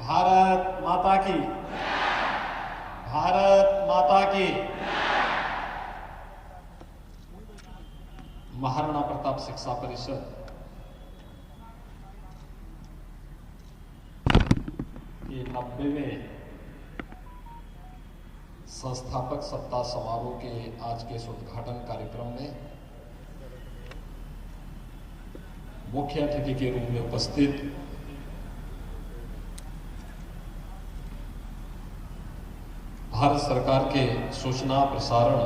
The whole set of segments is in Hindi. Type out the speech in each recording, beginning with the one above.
भारत माता की, भारत माता की। महाराणा प्रताप शिक्षा परिषद के 90वें संस्थापक सप्ताह समारोह के आज के इस उद्घाटन कार्यक्रम में मुख्य अतिथि के रूप में उपस्थित भारत सरकार के सूचना प्रसारण,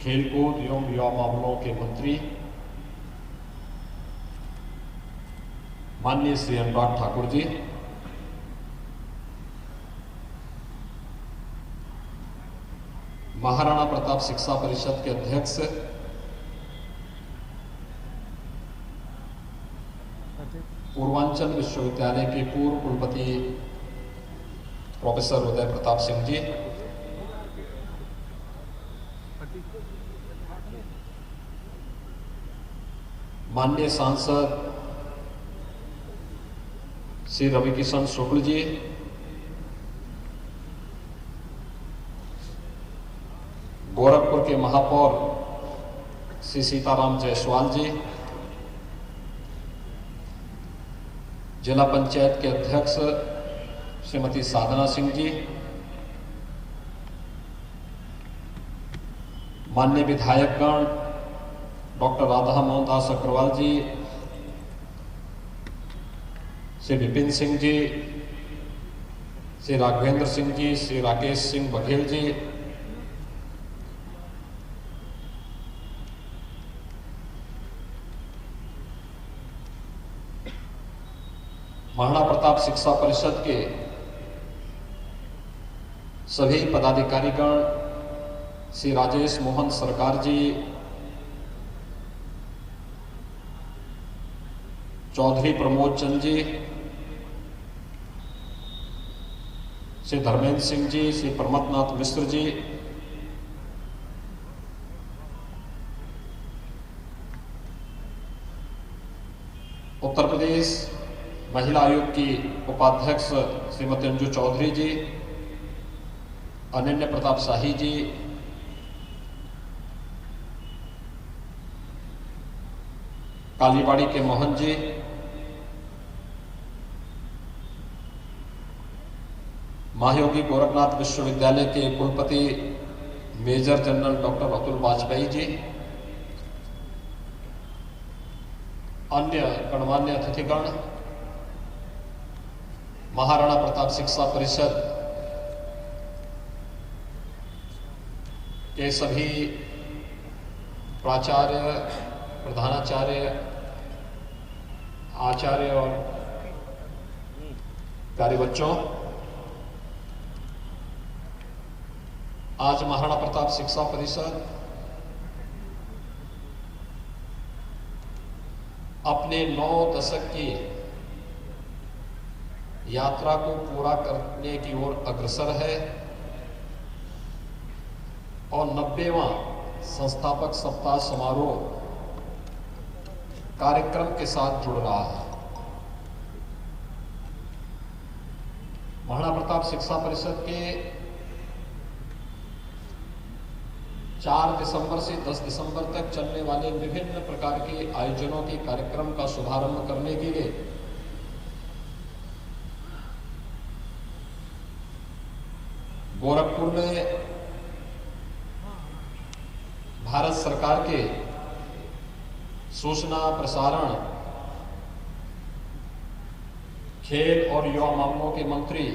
खेलकूद एवं युवा मामलों के मंत्री माननीय श्री अनुराग ठाकुर जी, महाराणा प्रताप शिक्षा परिषद के अध्यक्ष पूर्वांचल विश्वविद्यालय के पूर्व कुलपति प्रोफेसर उदय प्रताप सिंह जी, माननीय सांसद श्री रविकिशन शुक्ल जी, गोरखपुर के महापौर श्री सीताराम जायसवाल जी, जिला पंचायत के अध्यक्ष श्रीमती साधना सिंह जी, माननीय विधायकगण डॉक्टर राधा मोहन दास अग्रवाल जी, श्री विपिन सिंह जी, श्री राघवेंद्र सिंह जी, श्री राकेश सिंह बघेल जी, महाराणा प्रताप शिक्षा परिषद के सभी पदाधिकारीगण, श्री राजेश मोहन सरकार जी, चौधरी प्रमोद चंद जी, श्री धर्मेंद्र सिंह जी, श्री प्रमथनाथ मिश्र जी, उत्तर प्रदेश महिला आयोग की उपाध्यक्ष श्रीमती अंजू चौधरी जी, अनन्य प्रताप शाही जी, कालीबाड़ी के मोहन जी, महायोगी गोरखनाथ विश्वविद्यालय के कुलपति major general doctor Atul Vajpayee ji, अन्य गणमान्य अतिथिगण, महाराणा प्रताप शिक्षा परिषद के सभी प्राचार्य, प्रधानाचार्य, आचार्य और प्यारे बच्चों, आज महाराणा प्रताप शिक्षा परिषद अपने 9 दशक की यात्रा को पूरा करने की ओर अग्रसर है और 90वां संस्थापक सप्ताह समारोह कार्यक्रम के साथ जुड़ रहा है। महाराणा प्रताप शिक्षा परिषद के 4 दिसंबर से 10 दिसंबर तक चलने वाले विभिन्न प्रकार के आयोजनों के कार्यक्रम का शुभारंभ करने के लिए गोरखपुर में भारत सरकार के सूचना प्रसारण, खेल और युवा मामलों के मंत्री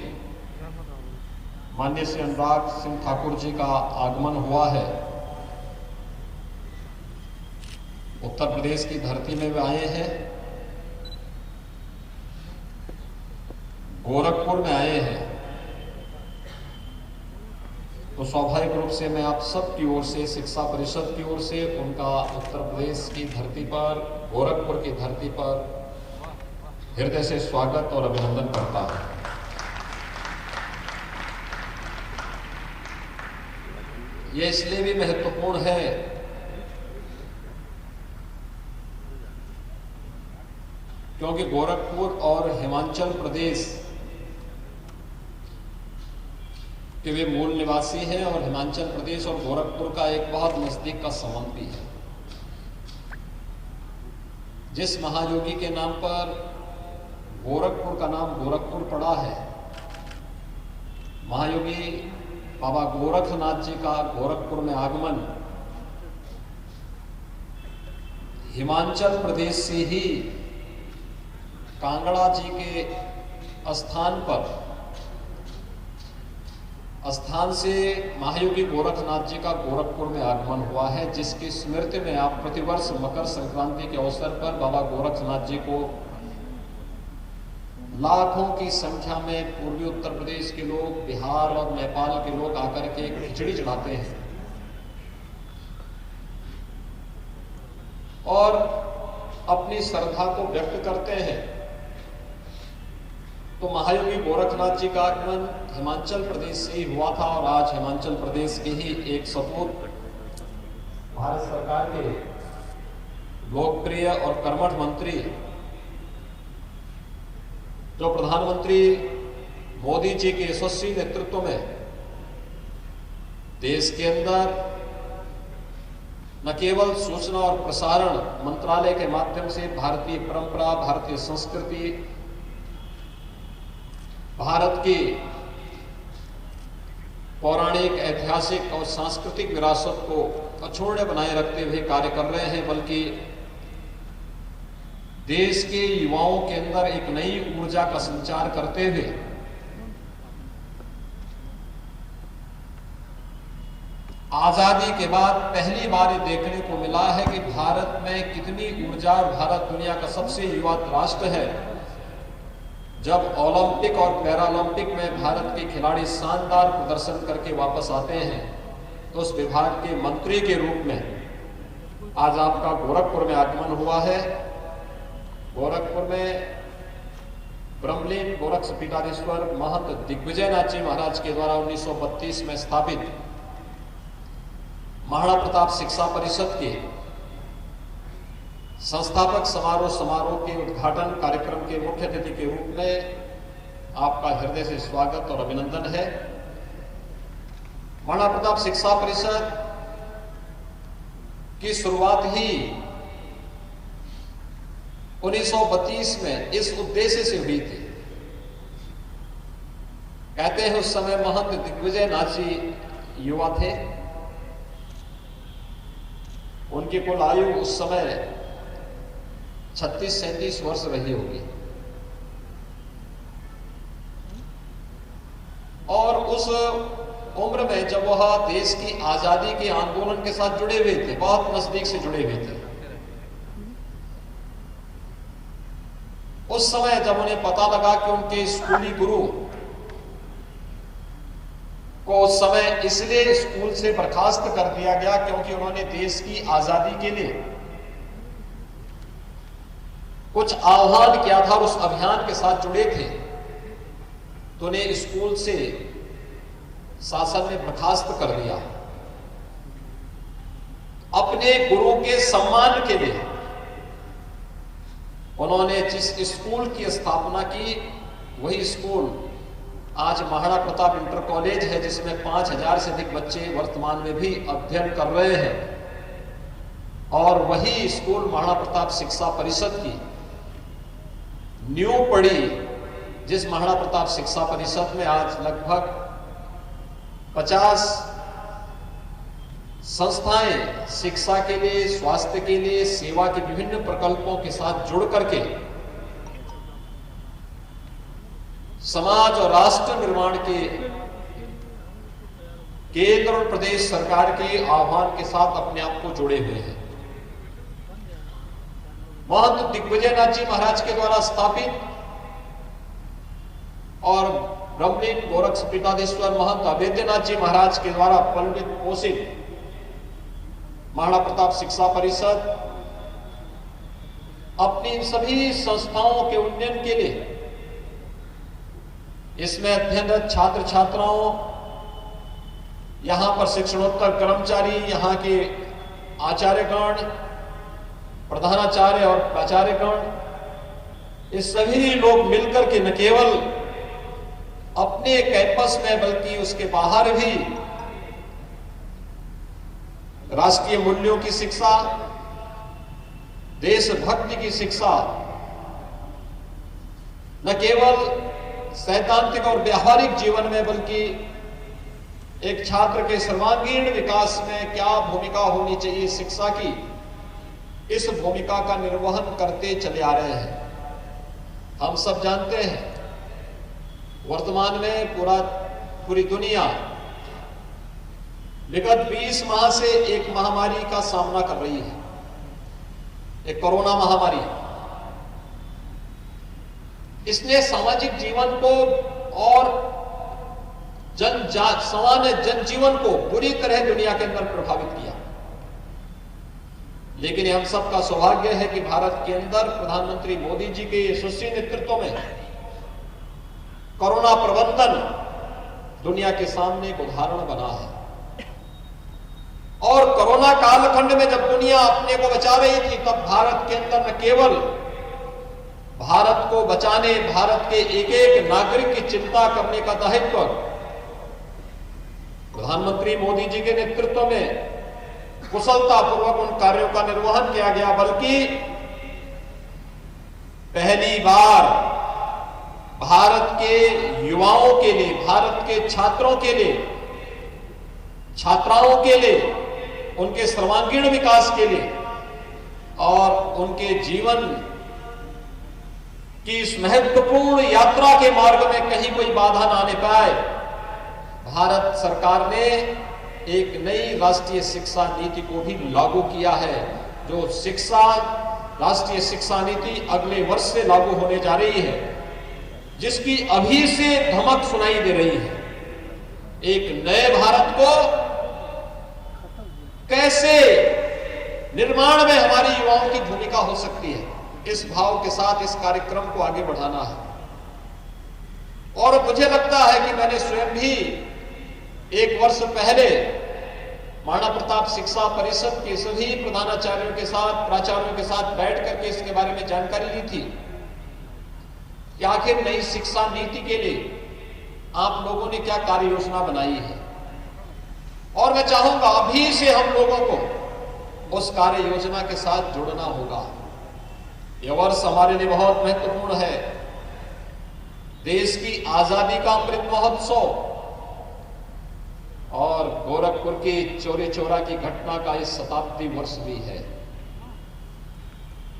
माननीय श्री अनुराग सिंह ठाकुर जी का आगमन हुआ है। उत्तर प्रदेश की धरती में वे आए हैं, गोरखपुर में आए हैं, तो स्वाभाविक रूप से मैं आप सब की ओर से, शिक्षा परिषद की ओर से उनका उत्तर प्रदेश की धरती पर, गोरखपुर की धरती पर हृदय से स्वागत और अभिनंदन करता हूं। यह इसलिए भी महत्वपूर्ण है क्योंकि गोरखपुर और हिमाचल प्रदेश के वे मूल निवासी हैं और हिमाचल प्रदेश और गोरखपुर का एक बहुत नजदीक का संबंध भी है। जिस महायोगी के नाम पर गोरखपुर का नाम गोरखपुर पड़ा है, महायोगी बाबा गोरखनाथ जी का गोरखपुर में आगमन हिमाचल प्रदेश से ही कांगड़ा जी के स्थान से महायोगी गोरखनाथ जी का गोरखपुर में आगमन हुआ है, जिसकी स्मृति में आप प्रतिवर्ष मकर संक्रांति के अवसर पर बाबा गोरखनाथ जी को लाखों की संख्या में पूर्वी उत्तर प्रदेश के लोग, बिहार और नेपाल के लोग आकर के खिचड़ी चढ़ाते हैं और अपनी श्रद्धा को व्यक्त करते हैं। तो महायोगी गोरखनाथ जी का आगमन हिमाचल प्रदेश से ही हुआ था और आज हिमाचल प्रदेश के ही एक सपूत भारत सरकार के लोकप्रिय और कर्मठ मंत्री, जो प्रधानमंत्री मोदी जी के यशस्वी नेतृत्व में देश के अंदर न केवल सूचना और प्रसारण मंत्रालय के माध्यम से भारतीय परंपरा, भारतीय संस्कृति, भारत की पौराणिक, ऐतिहासिक और सांस्कृतिक विरासत को अक्षुण्ण बनाए रखते हुए कार्य कर रहे हैं, बल्कि देश के युवाओं के अंदर एक नई ऊर्जा का संचार करते हुए आजादी के बाद पहली बार ये देखने को मिला है कि भारत में कितनी ऊर्जा, और भारत दुनिया का सबसे युवा राष्ट्र है। जब ओलंपिक और पैरालंपिक में भारत के खिलाड़ी शानदार प्रदर्शन करके वापस आते हैं तो उस विभाग के मंत्री के रूप में आज आपका गोरखपुर में आगमन हुआ है। गोरखपुर में ब्रह्मलीन गोरक्षपीठाधीश्वर महंत दिग्विजयनाथ जी महाराज के द्वारा 1932 में स्थापित महाराणा प्रताप शिक्षा परिषद के संस्थापक समारोह के उद्घाटन कार्यक्रम के मुख्य अतिथि के रूप में आपका हृदय से स्वागत और अभिनंदन है। महाराणा प्रताप शिक्षा परिषद की शुरुआत ही 1932 में इस उद्देश्य से हुई थी। कहते हैं उस समय महंत दिग्विजयनाथ जी युवा थे। उनकी कुल आयु उस समय 36-37 वर्ष रही होगी और उस उम्र में जब वह देश की आजादी के आंदोलन के साथ जुड़े हुए थे, बहुत नजदीक से जुड़े हुए थे, उस समय जब उन्हें पता लगा कि उनके स्कूली गुरु को उस समय इसलिए स्कूल से बर्खास्त कर दिया गया क्योंकि उन्होंने देश की आजादी के लिए कुछ आह्वान किया था और उस अभियान के साथ जुड़े थे, तो उन्हें स्कूल से शासन ने बर्खास्त कर दिया। अपने गुरु के सम्मान के लिए उन्होंने जिस स्कूल की स्थापना की, वही स्कूल आज महाराणा प्रताप इंटर कॉलेज है, जिसमें 5000 से अधिक बच्चे वर्तमान में भी अध्ययन कर रहे हैं। और वही स्कूल महाराणा प्रताप शिक्षा परिषद की नींव पड़ी, जिस महाराणा प्रताप शिक्षा परिषद में आज लगभग 50 संस्थाएं शिक्षा के लिए, स्वास्थ्य के लिए, सेवा के विभिन्न प्रकल्पों के साथ जुड़ करके समाज और राष्ट्र निर्माण के केंद्र और प्रदेश सरकार के आह्वान के साथ अपने आप को जुड़े हुए हैं। महंत दिग्विजयनाथ जी महाराज के द्वारा स्थापित और ब्रह्मलीन गोरक्षपीठाधीश्वर महंत अभेद्यनाथ जी महाराज के द्वारा पल्वित पोषित महाराणा प्रताप शिक्षा परिषद अपनी सभी संस्थाओं के उन्नयन के लिए, इसमें अध्ययनरत छात्र छात्राओं, यहां पर शिक्षणोत्तर कर्मचारी, यहां के आचार्यगण, प्रधानाचार्य और प्राचार्यगण ये सभी लोग मिलकर के न केवल अपने कैंपस में बल्कि उसके बाहर भी राष्ट्रीय मूल्यों की शिक्षा, देशभक्ति की शिक्षा न केवल सैद्धांतिक और व्यावहारिक जीवन में बल्कि एक छात्र के सर्वांगीण विकास में क्या भूमिका होनी चाहिए शिक्षा की, इस भूमिका का निर्वहन करते चले आ रहे हैं। हम सब जानते हैं वर्तमान में पूरी दुनिया विगत 20 माह से एक महामारी का सामना कर रही है, एक कोरोना महामारी। इसने सामाजिक जीवन को और सामान्य जनजीवन को बुरी तरह दुनिया के अंदर प्रभावित किया। लेकिन हम सबका सौभाग्य है कि भारत के अंदर प्रधानमंत्री मोदी जी के यशस्वी नेतृत्व में कोरोना प्रबंधन दुनिया के सामने एक उदाहरण बना है। और कोरोना कालखंड में जब दुनिया अपने को बचा रही थी, तब भारत के अंदर न केवल भारत को बचाने, भारत के एक एक नागरिक की चिंता करने का दायित्व प्रधानमंत्री मोदी जी के नेतृत्व में कुशलतापूर्वक उन कार्यों का निर्वहन किया गया, बल्कि पहली बार भारत के युवाओं के लिए, भारत के छात्रों के लिए, छात्राओं के लिए, उनके सर्वांगीण विकास के लिए और उनके जीवन की इस महत्वपूर्ण यात्रा के मार्ग में कहीं कोई बाधा ना आने पाए, भारत सरकार ने एक नई राष्ट्रीय शिक्षा नीति को भी लागू किया है। जो राष्ट्रीय शिक्षा नीति अगले वर्ष से लागू होने जा रही है, जिसकी अभी से धमक सुनाई दे रही है। एक नए भारत को कैसे निर्माण में हमारी युवाओं की भूमिका हो सकती है, इस भाव के साथ इस कार्यक्रम को आगे बढ़ाना है। और मुझे लगता है कि मैंने स्वयं भी एक वर्ष पहले महाराणा प्रताप शिक्षा परिषद के सभी प्रधानाचार्यों के साथ, प्राचार्यों के साथ बैठ करके इसके बारे में जानकारी ली थी कि आखिर नई शिक्षा नीति के लिए आप लोगों ने क्या कार्य योजना बनाई है। और मैं चाहूंगा अभी से हम लोगों को उस कार्य योजना के साथ जुड़ना होगा। यह वर्ष हमारे लिए बहुत महत्वपूर्ण है। देश की आजादी का अमृत महोत्सव और गोरखपुर की चौरी चौरा की घटना का इस शताब्दी वर्ष भी है।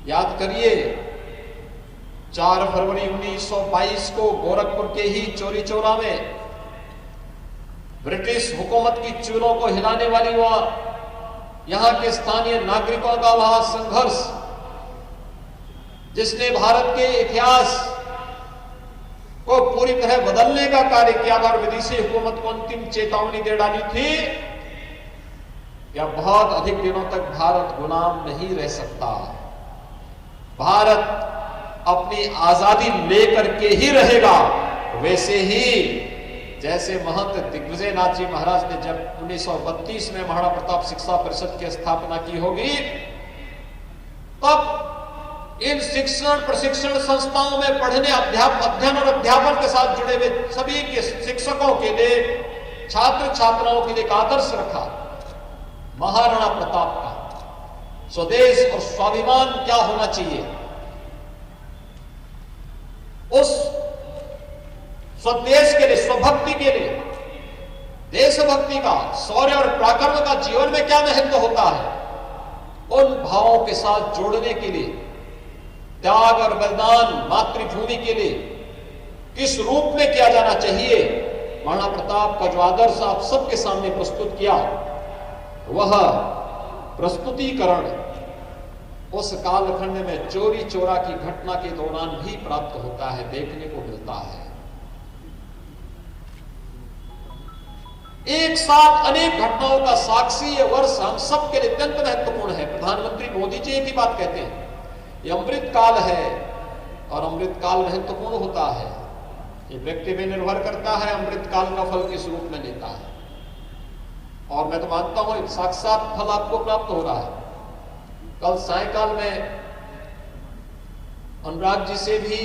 याद करिए 4 फरवरी 1922 को गोरखपुर के ही चौरी चौरा में ब्रिटिश हुकूमत की चूलों को हिलाने वाली यहां के स्थानीय नागरिकों का वहां संघर्ष, जिसने भारत के इतिहास को पूरी तरह बदलने का कार्य किया और विदेशी हुकूमत को अंतिम चेतावनी दे डाली थी या बहुत अधिक दिनों तक भारत गुलाम नहीं रह सकता। भारत अपनी आजादी लेकर के ही रहेगा। वैसे ही जैसे महंत दिग्विजयनाथ जी महाराज ने जब 1932 में महाराणा प्रताप शिक्षा परिषद की स्थापना की होगी, तब इन शिक्षण प्रशिक्षण संस्थाओं में पढ़ने, अध्ययन और अध्यापन के साथ जुड़े हुए सभी के शिक्षकों के लिए, छात्र छात्राओं के लिए एक आदर्श रखा महाराणा प्रताप का। स्वदेश और स्वाभिमान क्या होना चाहिए, उस स्वदेश के लिए, स्वभक्ति के लिए, देशभक्ति का, शौर्य और पराक्रम का जीवन में क्या महत्व होता है, उन भावों के साथ जोड़ने के लिए त्याग और बलिदान मातृभूमि के लिए किस रूप में किया जाना चाहिए, महाराणा प्रताप का जो आदर्श आप सबके सामने प्रस्तुत किया, वह प्रस्तुतिकरण उस कालखंड में चोरी चोरा की घटना के दौरान भी प्राप्त होता है, देखने को मिलता है। एक साथ अनेक घटनाओं का साक्षी ये वर्ष हम सबके लिए अत्यंत महत्वपूर्ण है। प्रधानमंत्री मोदी जी एक ही बात कहते हैं, ये अमृत काल है और अमृत काल महत्वपूर्ण होता है। ये व्यक्ति में निर्भर करता है अमृत काल का फल किस रूप में लेता है। और मैं तो मानता हूं साक्षात फल आपको प्राप्त हो रहा है। कल सायकाल में अनुराग जी से भी,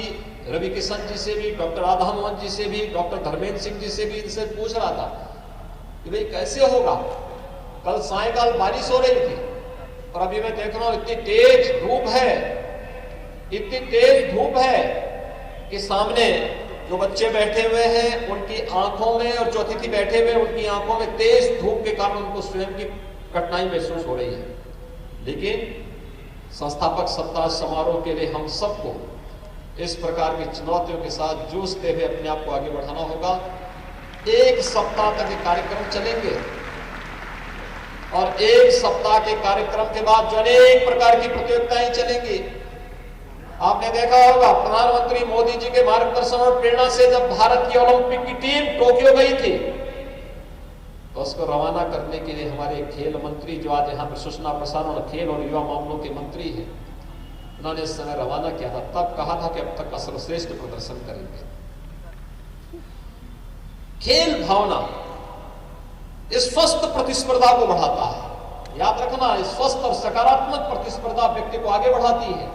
रवि किशन जी से भी, डॉक्टर राधा मोहन जी से भी, डॉक्टर धर्मेंद्र सिंह जी से भी इनसे पूछ रहा था कि भाई कैसे होगा। कल सायंकाल बारिश हो रही थी और अभी मैं देख रहा हूं इतनी तेज धूप है, इतनी तेज धूप है कि सामने जो बच्चे बैठे हुए हैं उनकी आंखों में, और जो अतिथि बैठे हुए उनकी आंखों में तेज धूप के कारण उनको स्वयं की कठिनाई महसूस हो रही है। लेकिन संस्थापक सप्ताह समारोह के लिए हम सबको इस प्रकार की चुनौतियों के साथ जूझते हुए अपने आप को आगे बढ़ाना होगा। एक सप्ताह तक ये कार्यक्रम चलेंगे और एक सप्ताह के कार्यक्रम के बाद जो अनेक प्रकार की प्रतियोगिताएं चलेंगी। आपने देखा होगा प्रधानमंत्री मोदी जी के मार्गदर्शन और प्रेरणा से जब भारत की ओलंपिक की टीम टोक्यो गई थी तो उसको रवाना करने के लिए हमारे खेल मंत्री, जो आज यहाँ पर सूचना प्रसारण और खेल और युवा मामलों के मंत्री हैं, उन्होंने इस समय रवाना किया था। तब कहा था कि अब तक का सर्वश्रेष्ठ प्रदर्शन करेंगे। खेल भावना इस स्वस्थ प्रतिस्पर्धा को बढ़ाता है। याद रखना, इस स्वस्थ और सकारात्मक प्रतिस्पर्धा व्यक्ति को आगे बढ़ाती है,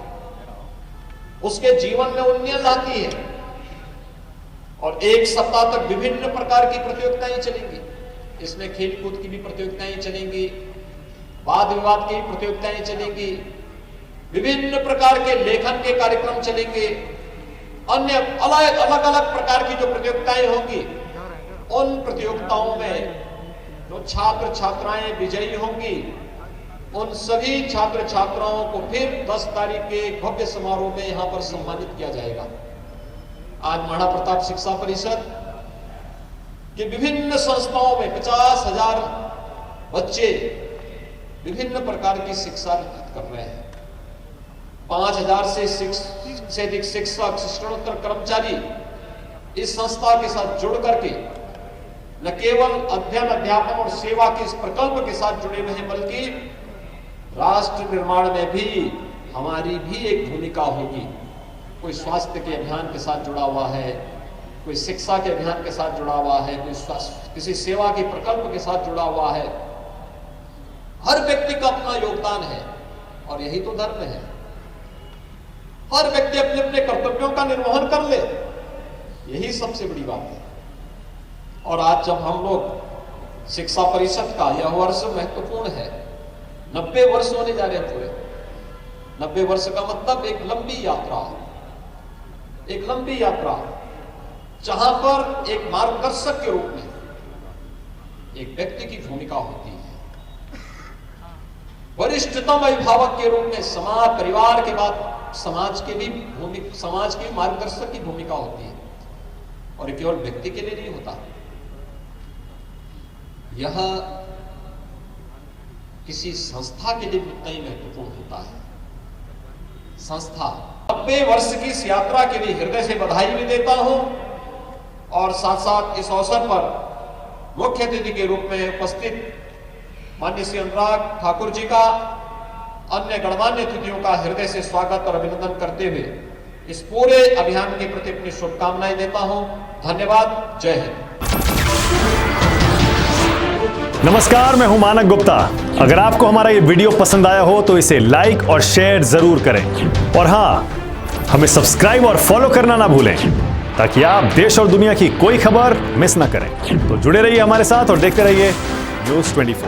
उसके जीवन में उन्नयन लाती है। और एक सप्ताह तक विभिन्न प्रकार की प्रतियोगिताएं चलेंगी। इसमें खेल कूद की भी प्रतियोगिताएं चलेंगी, वाद विवाद की प्रतियोगिताएं चलेंगी, विभिन्न प्रकार के लेखन के कार्यक्रम चलेंगे, अन्य अलग अलग प्रकार की जो प्रतियोगिताएं होंगी उन प्रतियोगिताओं में जो छात्र छात्राएं विजयी होंगी उन सभी छात्र छात्राओं को फिर 10 तारीख के भव्य समारोह में यहां पर सम्मानित किया जाएगा। आज महाराणा प्रताप शिक्षा परिषद कि विभिन्न संस्थाओं में 50,000 बच्चे विभिन्न प्रकार की शिक्षा कर रहे हैं। 5,000 से अधिक शिक्षक, शिक्षणोत्तर कर्मचारी इस संस्था के साथ जुड़ करके न केवल अध्ययन, अध्यापन और सेवा के इस प्रकल्प के साथ जुड़े हुए हैं, बल्कि राष्ट्र निर्माण में भी हमारी भी एक भूमिका होगी। कोई स्वास्थ्य के अभियान के साथ जुड़ा हुआ है, कोई शिक्षा के अभियान के साथ जुड़ा हुआ है, कोई किसी सेवा के प्रकल्प के साथ जुड़ा हुआ है। हर व्यक्ति का अपना योगदान है और यही तो धर्म है। हर व्यक्ति अपने अपने कर्तव्यों का निर्वहन कर ले, यही सबसे बड़ी बात है। और आज जब हम लोग शिक्षा परिषद का यह वर्ष महत्वपूर्ण है, 90 वर्ष होने जा रहे हैं पूरे। 90 वर्ष का मतलब एक लंबी यात्रा, एक लंबी यात्रा जहां पर एक मार्गदर्शक के रूप में एक व्यक्ति की भूमिका होती है, वरिष्ठतम अभिभावक के रूप में समाज, परिवार के बाद समाज की मार्गदर्शक की भूमिका होती है। और ये केवल व्यक्ति के लिए नहीं होता, यह किसी संस्था के लिए उतना ही महत्वपूर्ण होता है। संस्था 90 वर्ष की इस यात्रा के लिए हृदय से बधाई भी देता हूं और साथ साथ इस अवसर पर मुख्य अतिथि के रूप में उपस्थित माननीय श्री अनुराग ठाकुर जी का, अन्य गणमान्य अतिथियों का हृदय से स्वागत और अभिनंदन करते हुए इस पूरे अभियान के प्रति अपनी शुभकामनाएं देता हूं। धन्यवाद। जय हिंद। नमस्कार, मैं हूं मानक गुप्ता। अगर आपको हमारा ये वीडियो पसंद आया हो तो इसे लाइक और शेयर जरूर करें और हाँ, हमें सब्सक्राइब और फॉलो करना ना भूलें ताकि आप देश और दुनिया की कोई खबर मिस ना करें। तो जुड़े रहिए हमारे साथ और देखते रहिए न्यूज़ 24।